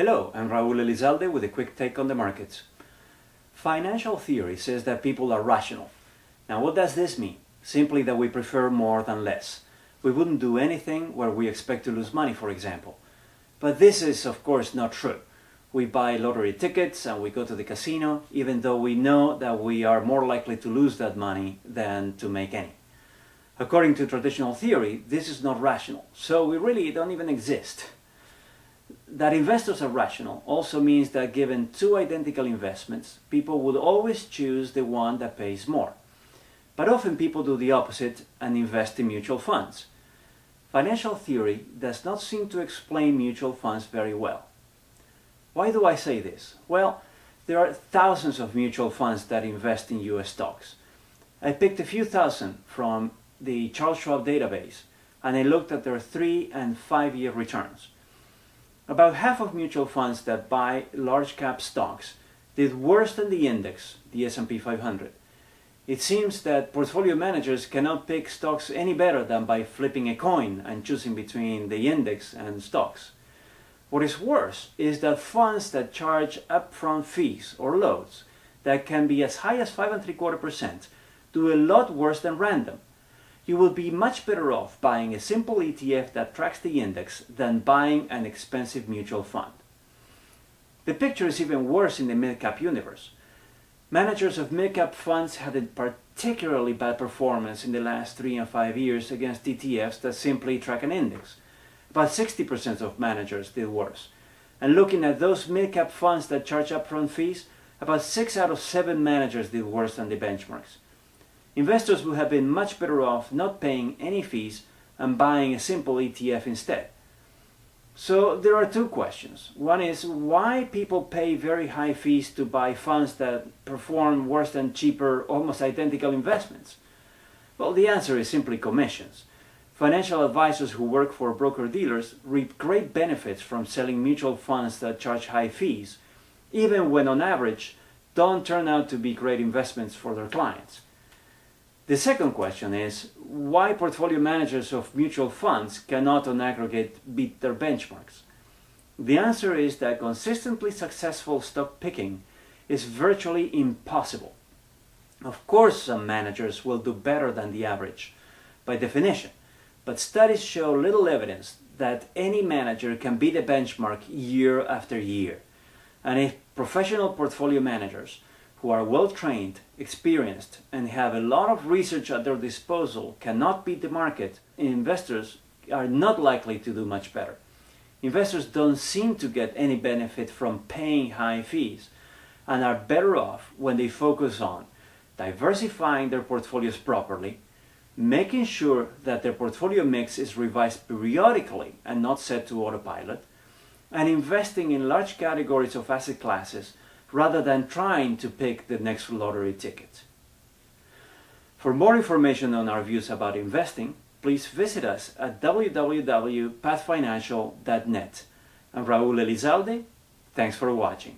Hello, I'm Raul Elizalde with a quick take on the markets. Financial theory says that people are rational. Now what does this mean? Simply that we prefer more than less. We wouldn't do anything where we expect to lose money, for example. But this is of course not true. We buy lottery tickets and we go to the casino even though we know that we are more likely to lose that money than to make any. According to traditional theory, this is not rational, so we really don't even exist. That investors are rational also means that given two identical investments, people would always choose the one that pays more. But often people do the opposite and invest in mutual funds. Financial theory does not seem to explain mutual funds very well. Why do I say this? Well, there are thousands of mutual funds that invest in US stocks. I picked a few thousand from the Charles Schwab database and I looked at their 3- and 5-year returns. About half of mutual funds that buy large cap stocks did worse than the index, the S&P 500. It seems that portfolio managers cannot pick stocks any better than by flipping a coin and choosing between the index and stocks. What is worse is that funds that charge upfront fees or loads that can be as high as 5.75% do a lot worse than random. You will be much better off buying a simple ETF that tracks the index than buying an expensive mutual fund. The picture is even worse in the mid-cap universe. Managers of mid-cap funds had a particularly bad performance in the last 3 and 5 years against ETFs that simply track an index. About 60% of managers did worse. And looking at those mid-cap funds that charge upfront fees, about 6 out of 7 managers did worse than the benchmarks. Investors would have been much better off not paying any fees and buying a simple ETF instead. So there are two questions. One is why people pay very high fees to buy funds that perform worse than cheaper, almost identical investments? Well, the answer is simply commissions. Financial advisors who work for broker-dealers reap great benefits from selling mutual funds that charge high fees, even when on average don't turn out to be great investments for their clients. The second question is why portfolio managers of mutual funds cannot on aggregate beat their benchmarks. The answer is that consistently successful stock picking is virtually impossible. Of course some managers will do better than the average, by definition, but studies show little evidence that any manager can beat a benchmark year after year. And if professional portfolio managers who are well-trained, experienced, and have a lot of research at their disposal cannot beat the market, investors are not likely to do much better. Investors don't seem to get any benefit from paying high fees and are better off when they focus on diversifying their portfolios properly, making sure that their portfolio mix is revised periodically and not set to autopilot, and investing in large categories of asset classes rather than trying to pick the next lottery ticket. For more information on our views about investing, please visit us at www.pathfinancial.net. I'm Raul Elizalde. Thanks for watching.